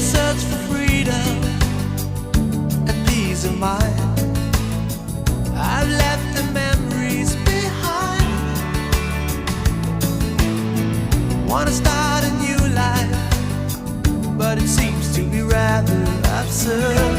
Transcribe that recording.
search for freedom and peace of mind. I've left the memories behind. Wanna start a new life, but it seems to be rather absurd.